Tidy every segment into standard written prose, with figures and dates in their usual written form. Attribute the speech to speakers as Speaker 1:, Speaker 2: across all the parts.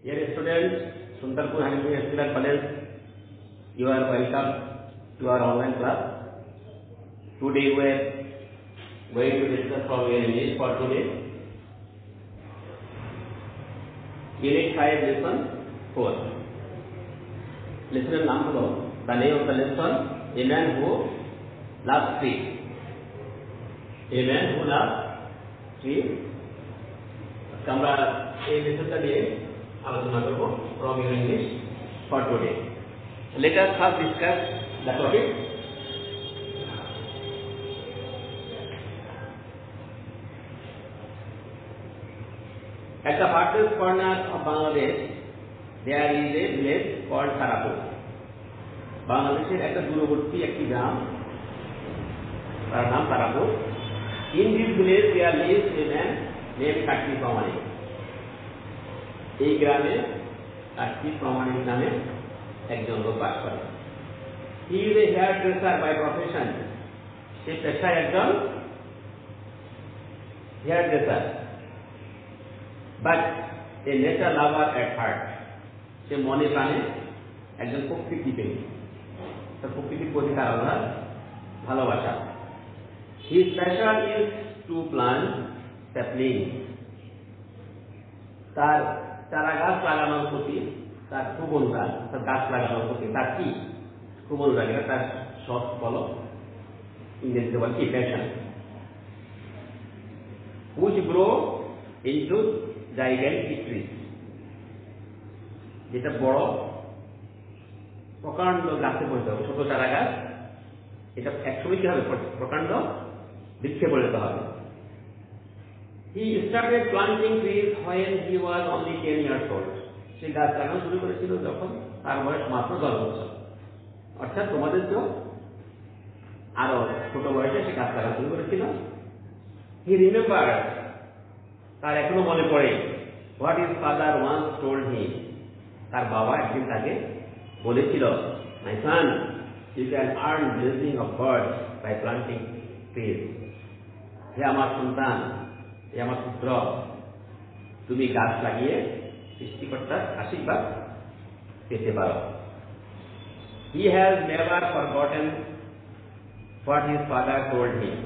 Speaker 1: Dear students, Sundarpur High School College, you are welcome to our online class. Today we are going to discuss from your English for today. Unit 5, lesson 4. Lesson number, the name of the lesson, A Man Who Loves Trees. A Man Who Loves Trees. আমরা এই লেসনটা নিয়ে আলোচনা করব from your English for today. Let us first discuss the topic. At the farthest corner of Bangladesh, there is a village called Tarapur. বাংলাদেশের একটা দূরবর্তী একটি গ্রাম, তার নাম Tarapur. In this village there lives a man named Kartik Pramanik. এই গ্রামে কার্তিক প্রমাণিক নামে একজন লোক বাস করে. He is a hairdresser by profession. সে পেশায় একজন hairdresser, but a nature lover at heart. সে মনে প্রাণে একজন প্রকৃতি প্রেমী, তার প্রকৃতির প্রতি তার আলাদা ভালোবাসা. His passion is to plant sapling. তার চারা গাছ লাগানোর প্রতি তার খুব অনুরাগ, তার গাছ লাগানোর প্রতি তার কি খুব অনুরাগ, এটা তার শখ বলো, ইংরেজিতে বলে কি passion. Which grow into gigantic trees. যেটা বড় প্রকাণ্ড গাছে পরিণত হবে, ছোট চারা গাছ এটা একসময় কি হবে, প্রকাণ্ড বৃক্ষে পরিণত হবে. He started planting trees when he was only 10 years old. সে গাছ লাগানো শুরু করেছিল যখন তার বয়স মাত্র 10 বছর. অর্থাৎ তোমাদের তো আরো ছোট বয়সে সে গাছ লাগানো শুরু করেছিল. He remembered, তার এখনো মনে পড়ে, what his father once told him. তার বাবা একদিন তাকে বলেছিল, my son, you can earn blessing of God by planting trees. হে আমার সন্তান, হে আমার পুত্র, তুমি গাছ লাগিয়ে সৃষ্টিকর্তার আশীর্বাদ পেতে পারো. He has never forgotten what his father told him.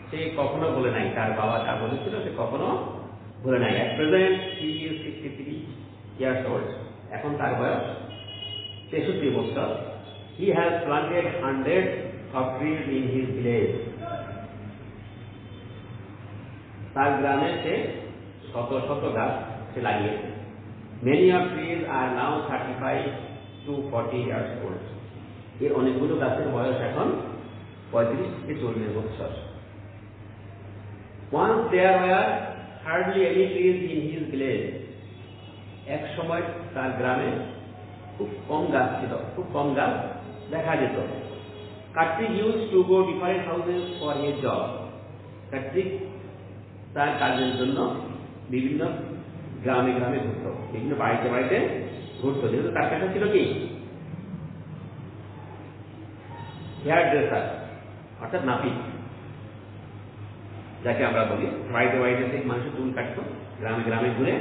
Speaker 1: সে কখনো বলে নাই, তার বাবা যা বলেছিল সে কখনো ভুলে নাই. At present he is 63 years old. এখন তার বয়স 63 বছর. He has planted hundreds of trees in his village. তার গ্রামে সে শত শত গাছ সে লাগিয়েছে. Many of trees are now 35 to 40 years old. এর অনেকগুলো গাছের বয়স এখন 35 থেকে 40 বছর. Once there were hardly any trees in his village. এক সময় তার গ্রামে খুব কম গাছ ছিল, খুব কম গাছ দেখা যেত. Kartik used to go different houses for his job. Kartik তার কাজের জন্য বিভিন্ন গ্রামে গ্রামে ঘুরত, বিভিন্ন বাড়িতে বাড়িতে ঘুরত, যেহেতু তার পেশা ছিল কি হেয়ার ড্রেসার, অর্থাৎ নাপিত যাকে আমরা বলি. বাড়িতে বাড়িতে থেকে মানুষের চুল কাটতো, গ্রামে গ্রামে ঘুরে.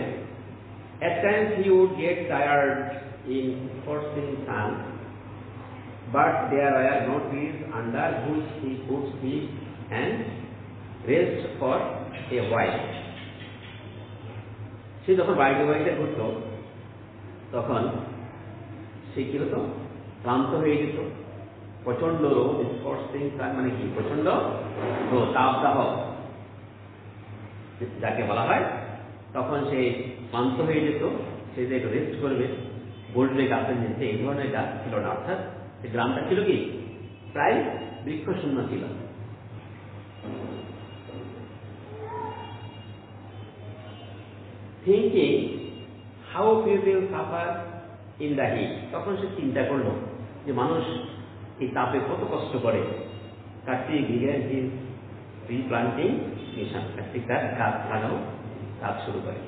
Speaker 1: At times he would get tired in scorching sun, but there were no trees under which he could sleep and rest for a while. সে যখন বাড়িতে বাড়িতে ঘুরত তখন সে কি হতো, ক্লান্ত হয়ে যেত. প্রচন্ড রোদ, স্কর্চিং সান মানে কি, প্রচন্ড রোদ, তাপদাহ যাকে বলা হয়, তখন সে ক্লান্ত হয়ে যেত. সে যে একটু রেস্ট করবে, বলবে গাছের নিচে, এই ধরনের গাছ ছিল না. অর্থাৎ সে গ্রামটা ছিল কি প্রায় বৃক্ষশূন্য ছিল. Thinking how people suffer in the heat. তখন সে চিন্তা করলো যে মানুষ এই তাপে কত কষ্ট করে. Kartik began his tree planting mission. Kartik তার গাছ লাগানো কাজ শুরু করে.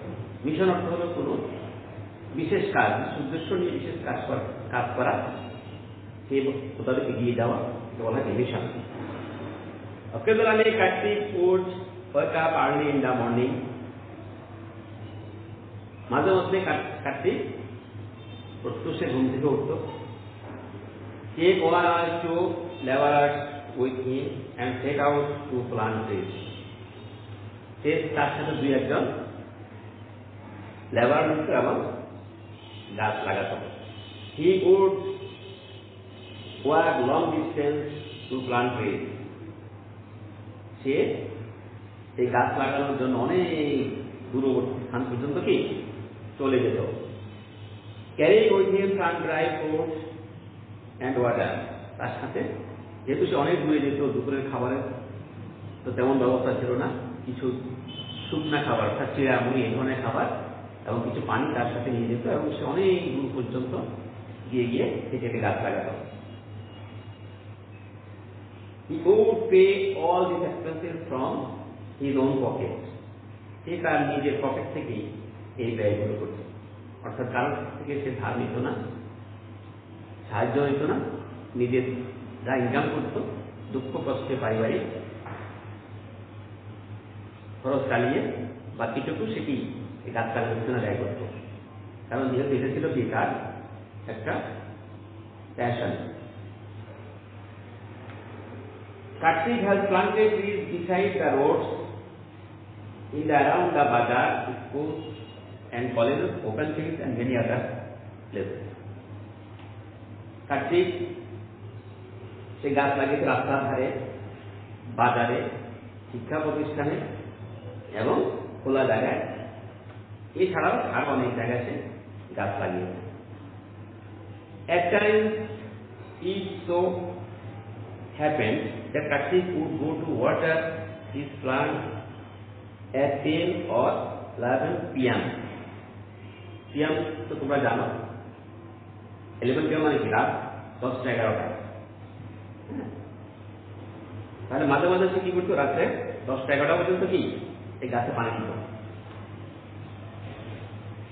Speaker 1: মিশন অর্থ হলো কোনো বিশেষ কাজ, উদ্দেশ্য নিয়ে বিশেষ কাজ করা, সে কোথাও এগিয়ে যাওয়া, বলা হয় mission. Occasionally Kartik would wake up early in the morning. মাঝে মধ্যে কার্তিক প্রত্যুষে ঘুম থেকে উঠত। Take 1 or 2 laborers with him and set out to plant trees. সে তার সাথে 2-1 লেবার নিত এবং গাছ লাগাত। He would walk long distance to plant trees. সে এই গাছ লাগানোর জন্য অনেক দূরবর্তী স্থান পর্যন্ত কি চলে যেত। Carrying with him some dry fruits and water. তার সাথে যেহেতু সে অনেক দূরে যেত, দুপুরের খাবারের তো তেমন ব্যবস্থা ছিল না, কিছু শুকনা খাবার অর্থাৎ চিড়া মুড়ি এই ধরনের খাবার এবং কিছু পানি তার সাথে নিয়ে যেত এবং সে অনেক দূর পর্যন্ত গিয়ে হেঁটে গাছ লাগাত। He would pay all these expenses from his own pocket. সে তার নিজের পকেট থেকেই এই ব্যয়গুলো করত, অর্থাৎ কারোর থেকে সে ধার নিত না, সাহায্য নিত না, নিজের যা ইনকাম করত দুঃখ কষ্টে পারিবারিক খরচ চালিয়ে বাকিটুকু সেটি গাছ লাগানোর জন্য ব্যয় করত। কারণ যেহেতু এটা ছিল কি তার একটা passion. Kartik has planted trees beside the roads in the around the bazaar, schools and colleges, open fields and many other places. Kartik সে গাছ লাগিয়েছে রাস্তার ধারে, বাজারে, শিক্ষা প্রতিষ্ঠানে এবং খোলা জায়গায়, এছাড়াও আরো অনেক জায়গায় সে গাছ লাগিয়েছে। At times it so happened that Kartik would go to water his plant at 10 or 11 p.m. p.m. তো তোমরা জানো, 11 p.m. মানে কি রাত 10-11টা। তাহলে মাঝে মাঝে সে কি করতো, রাত্রে 10-11টা পর্যন্ত কি এই গাছে পানি দিত।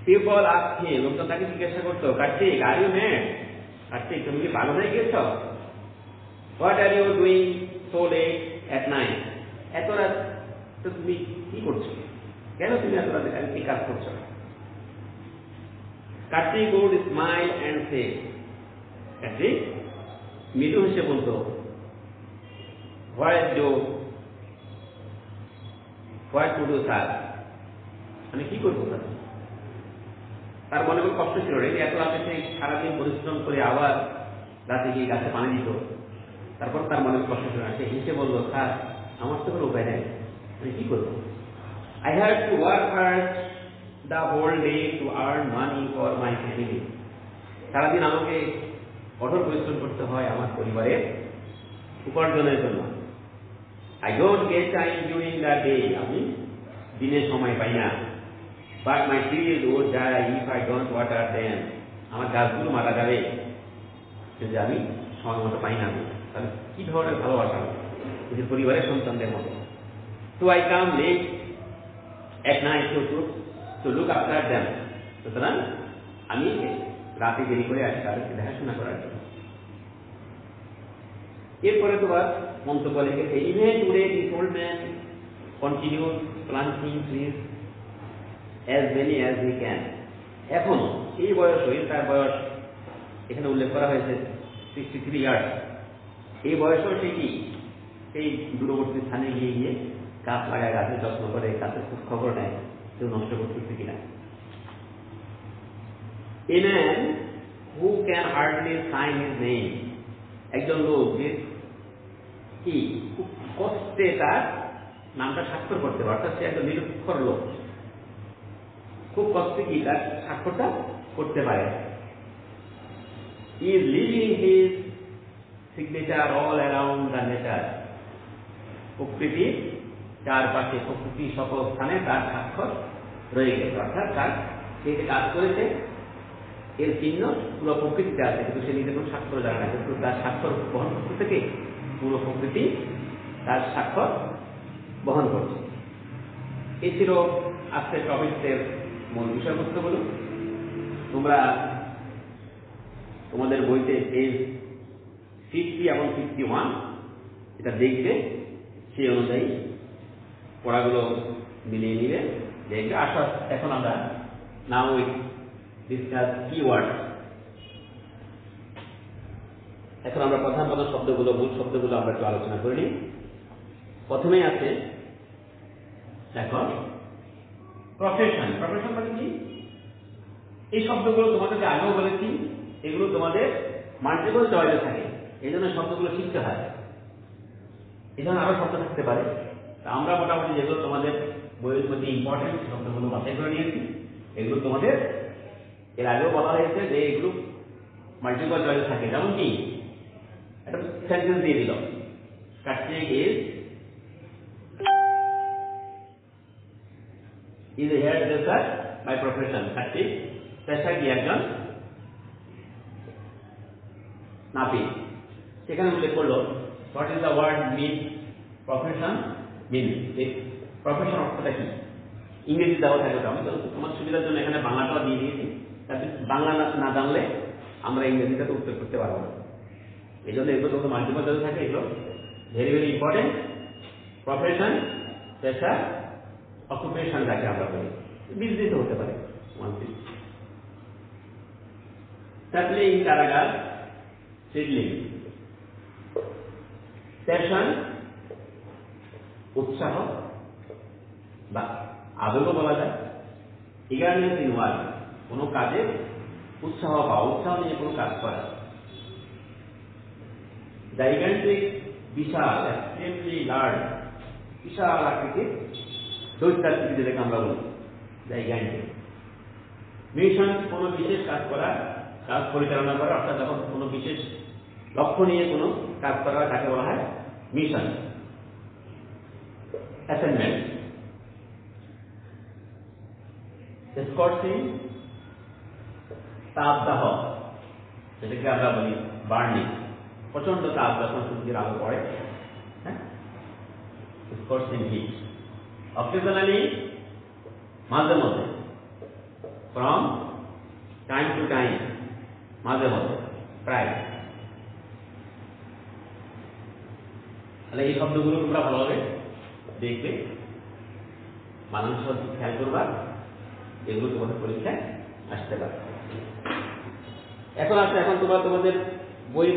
Speaker 1: পিপল asked him, লোকজন তাকে জিজ্ঞাসা করতো, Kartik are you mad? Kartik তুমি কি পাগল হয়ে গিয়েছ? What are you doing so late at night? এত রাত তো তুমি কি করছো? কেন তুমি এত রাতে কি কাজ করছো? Kartik would smile and say, Kartik মৃদু হেসে বলতো, What to do, স্যার? আমি কি করবো স্যার? তার মনে কোনো কষ্ট ছিল রে, এত রাতে সে সারাদিন পরিশ্রম করে আবার রাতে গিয়ে গাছে পানি দিত, তারপর তার মনে কষ্ট ছিল না। সে হেসে বললো, স্যার আমার তো কোনো উপায় নেই, আমি কি করবো? I have to work hard the whole day to earn money for my family. সারাদিন আমাকে কঠোর পরিশ্রম করতে হয় আমার পরিবারের উপার্জনের জন্য। I don't get time during the day. আমি দিনে সময় পাই না। But my trees would die if I don't water them. আমার গাছগুলো মারা যাবে যদি আমি সময় মতো পাই না। তাহলে কি ধরনের ভালোবাসা নিজের পরিবারের সন্তানদের মতো। So I come late at night to look after them. সুতরাং আমি রাতে দেরি করে আসি তাদেরকে দেখাশোনা করার জন্য। এরপরে তোমার মন্তব্য লিখেছে, Even today this old man continues planting trees as many as he can. এখন এই বয়সে, তার বয়স এখানে উল্লেখ করা হয়েছে 63 ইয়ার্স, এই বয়সেও সে কি এই দূরবর্তী স্থানে গিয়ে গাছ লাগায়, গাছের যত্ন করে, গাছের খুব খবর নেয় কেউ নষ্ট করতেছে কিনা। A man who can hardly sign his name, একজন লোক যে কি খুব কষ্টে তার নামটা স্বাক্ষর করতে পারে, অর্থাৎ সে একজন নিরক্ষর লোক, খুব কষ্টে কি তার স্বাক্ষরটা করতে পারে। He is leaving his signature all around the nature. প্রকৃতির চারপাশে, প্রকৃতির সকল স্থানে তার স্বাক্ষর রয়ে গেছে, অর্থাৎ তার সে যে কাজ করেছে এর চিহ্ন পুরো প্রকৃতিতে আছে, কিন্তু সে নিজে কোনো স্বাক্ষর জানে না, কিন্তু তার স্বাক্ষর বহন করতে থেকে পুরো প্রকৃতি তার স্বাক্ষর বহন করছে। এই ছিল আজকের টপিকের মূল বিষয়বস্তুগুলো। তোমরা তোমাদের বইতে পেজ 50 এবং 51 এটা দেখবে, সেই অনুযায়ী পড়াগুলো মিলিয়ে নিবে দেখবে। আসা এখন আমরা Now we discuss keywords. এখন আমরা প্রধান প্রধান শব্দগুলো মূল শব্দগুলো আমরা একটু আলোচনা করে নিই। প্রথমেই আছে দেখো প্রফেশন। প্রফেশন মানে কি? এই শব্দগুলো তোমাদেরকে আগেও বলেছি, এগুলো তোমাদের মাল্টিপল চয়েসে থাকে, এই জন্য শব্দগুলো শিখতে হয়। এই জন্য আরো শব্দ থাকতে পারে। আমরা মোটামুটি যেগুলো তোমাদের বইয়ের মধ্যে ইম্পর্টেন্ট শব্দগুলো বাছাই করে নিয়েছি, এগুলো তোমাদের এর আগেও বলা হয়েছে যে এগুলো মাল্টিপল চয়েসে থাকে। যেমন কি একটা সেন্টেন্স দিয়ে দিল, Kartik is a hairdresser by profession. Kartik পেশায় কি একজন নাপিত। সেখানে উল্লেখ করলো what is the word mean profession mean, এই প্রফেশন অর্থটা কি? ইংরেজি দেওয়া থাকে, আমি তো তোমার সুবিধার জন্য এখানে বাংলাটাও দিয়ে দিয়েছি, তাতে বাংলা না জানলে আমরা ইংরেজিটাতে উত্তর করতে পারবো না। এই জন্য এগুলো তোমাদের মাল্টিপল চয়েস থাকে, এগুলো ভেরি ভেরি ইম্পর্টেন্ট। প্রফেশন, পেশা, অকুপেশন যাকে আমরা বলি, বিজনেস হতে পারে। সাপ্লিং কারাগার, সিডলিং। প্যাশন উৎসাহ বা আবেগও বলা যায়। ইগারনেস ইন ওয়ার্ক, কোনো কাজে উৎসাহ পাওয়া, উৎসাহ নিয়ে কোনো কাজ করা। জাইগ্যান্টিক বিশাল, এক্সট্রিমলি লার্জ, বিশাল আকৃতির, দৈত্যাকৃতি যেটাকে আমরা বলি জাইগ্যান্টিক। মিশন, কোনো বিশেষ কাজ করা, কাজ পরিচালনা করা, অর্থাৎ যখন কোনো বিশেষ লক্ষ্য নিয়ে কোনো কাজ করা তাকে বলা হয় মিশন। অ্যাসাইনমেন্ট, স্কর্চিং, তাপদাহ, যেটাকে আমরা বলি বার্নিং, প্রচন্ড তাপ যখন সূর্যের আলো পড়ে, হ্যাঁ, স্কর্চিং হিট। অকেশনালি, মাঝে মধ্যে, ফ্রম টাইম টু টাইম, মাঝে মধ্যে, প্রায়। তাহলে এই শব্দগুলো তোমরা ভালোভাবে দেখবে, মানুষ খেয়াল করবা, এগুলো তোমাদের পরীক্ষায় আসতে পারে। এখন আছে, এখন তোমরা তোমাদের বই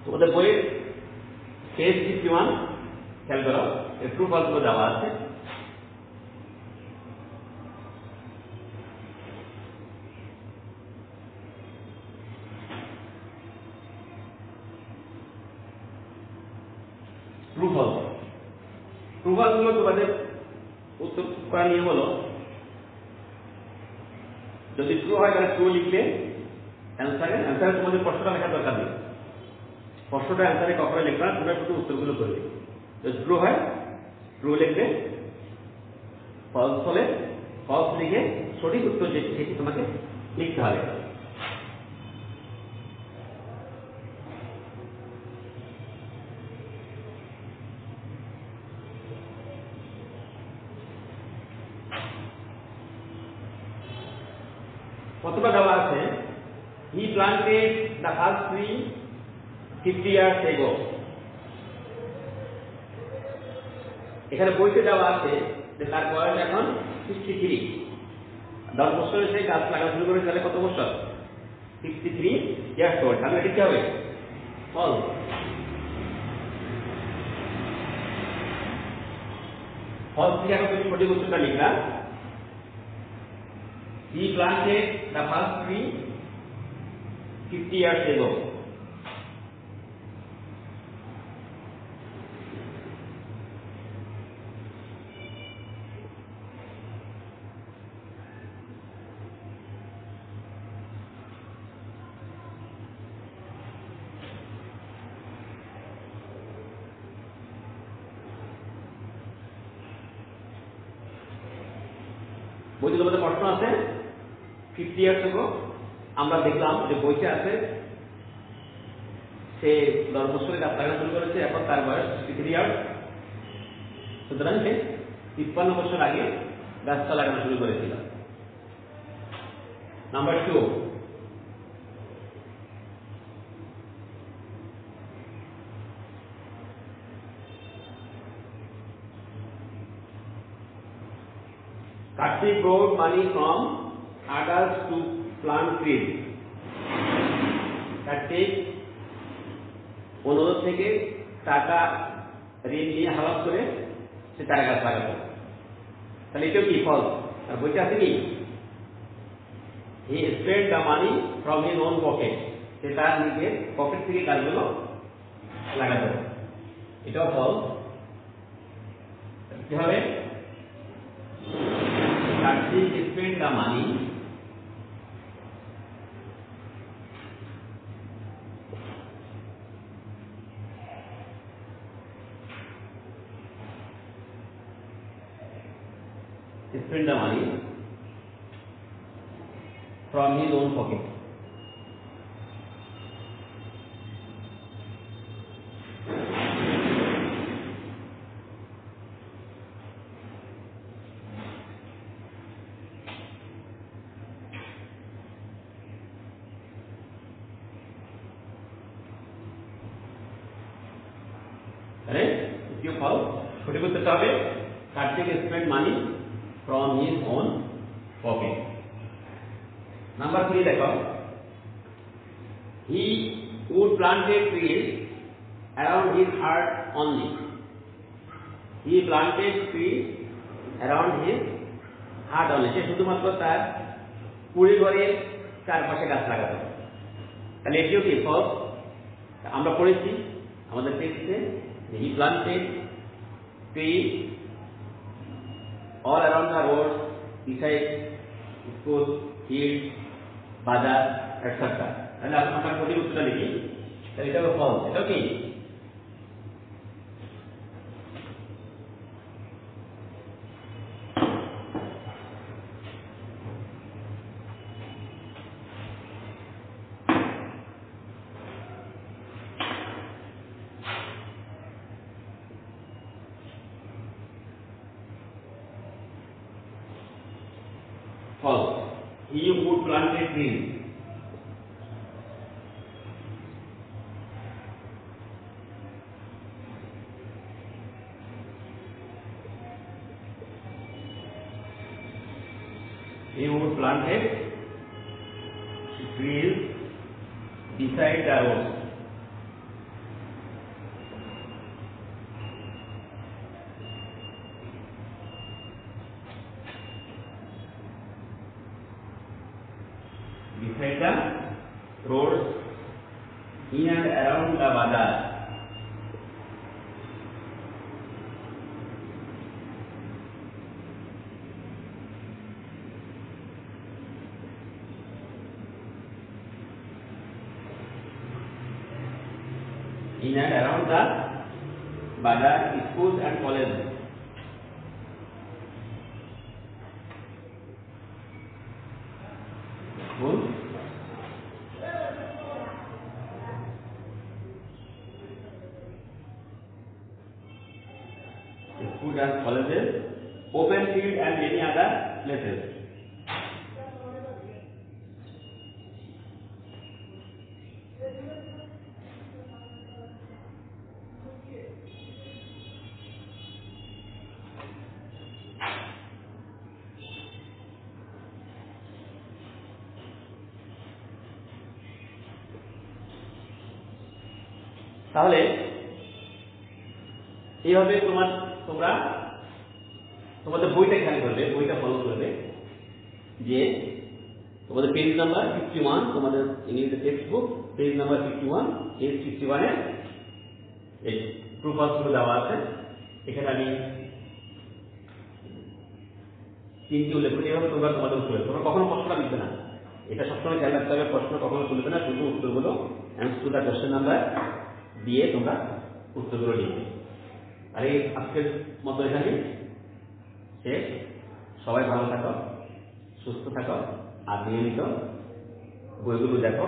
Speaker 1: তোমাদের বইয়ের পেজ 51 খেয়াল করো, এর ট্রু ফলস গুলো দেওয়া আছে। ট্রু ফলস গুলো তোমাদের উত্তর করা নিয়ে হলো, যদি ট্রু হয় তাহলে ট্রু লিখলে অ্যান্সারে তোমাদের প্রশ্নটা লেখার দরকার নেই। প্রশ্নটা অ্যান্সারে কখনো লিখবে না, তোমরা শুধু উত্তরগুলো করবে। যদি ট্রু হয় ট্রু লিখবে, ফলস হলে ফলস লিখে সঠিক উত্তর যেটি সেটি তোমাকে লিখতে হবে। কতটা দেওয়া আছে, he planted the first tree 50 years ago। এখানে বইতে দেওয়া আছে যে তার বয়স এখন 63। 10 বছরে সে গাছ লাগানো শুরু করে, তাহলে কত বছর? 63 years old। তাহলে এটা কি হবে? ফলস। ফলস থেকে এখন তুমি সঠিক উত্তরটা লিখলা, he planted the first tree 50 years ago। বইতে তোমাদের প্রশ্ন আছে, 50 years ago আমরা দেখলাম যে বইতে আছে সে 10 বছরে গাছ লাগানো শুরু করেছে, এখন তার বয়স 63 ইয়ার্স। সুতরাং সে 53 বছর আগে গাছটা লাগানো শুরু করেছিল। Number 2, Karthik borrowed money from others to plant trees. Karthik অন্যদের থেকে টাকা ঋণ নিয়ে হালাত করে সে চারা গাছ লাগাতো। তাহলে এটাও কি ফল? আর বইটা আছে কি he spent the money from his own pocket, সে তার নিজের পকেট থেকে গাছগুলো লাগাতো। এটাও ফল। কিভাবে? Karthik spent the money from his own pocket. দ্বিতীয় ফল সঠিক উত্তরটা হবে Karthik spent money from his own pocket. Number 3 দেখো, he would planted trees around his heart only. He planted trees around his heart only. সে শুধুমাত্র তার কুড়ি ঘরের চারপাশে গাছ লাগাতো। তাহলে এটিও কি ফল? আমরা পড়েছি আমাদের টেক্সটে he planted trees all around the road, beside school, fields, bazar, etc. তাহলে আমরা সঠিক উত্তরটা লিখি। তাহলে এটা হলো ফল। এটাও কি false. He would plant a tree. He would plant a tree beside the road. Beside the roads, in and around the bazar. In and around the bazar, schools and colleges. School and colleges, open field and many other places. তাহলে এইভাবে তোমরা তোমাদের বইটা খেয়াল করবে, বইটা follow করবে যে তোমাদের পেজ নাম্বার 51, তোমাদের ইংলিশে text book page number 51, page 51 এ এই ট্রু ফলস গুলো দেওয়া আছে। এখানে আমি 3টি উল্লেখ করি, এভাবে তোমরা তোমাদের উত্তর তোমরা কখনো প্রশ্নটা লিখবে না, এটা সবসময় খেয়াল রাখতে হবে, প্রশ্ন কখনো তুলবে না, শুধু উত্তরগুলো answer to the question number দিয়ে তোমরা উত্তরগুলো লিখবে। আর এই আজকের মতো এখানে শেষ। সবাই ভালো থাকো, সুস্থ থাকো, আর নিয়মিত বইগুলো দেখো।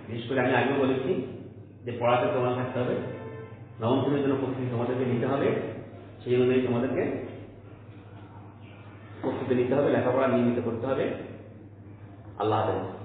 Speaker 1: বিশেষ করে আমি আগেও বলেছি যে পড়াতে তোমার থাকতে হবে, নবম শ্রেণীর জন্য প্রস্তুতি তোমাদেরকে নিতে হবে, সেই অনুযায়ী তোমাদেরকে প্রস্তুতি নিতে হবে, লেখাপড়া নিয়মিত করতে হবে। আল্লাহ হাফেজ।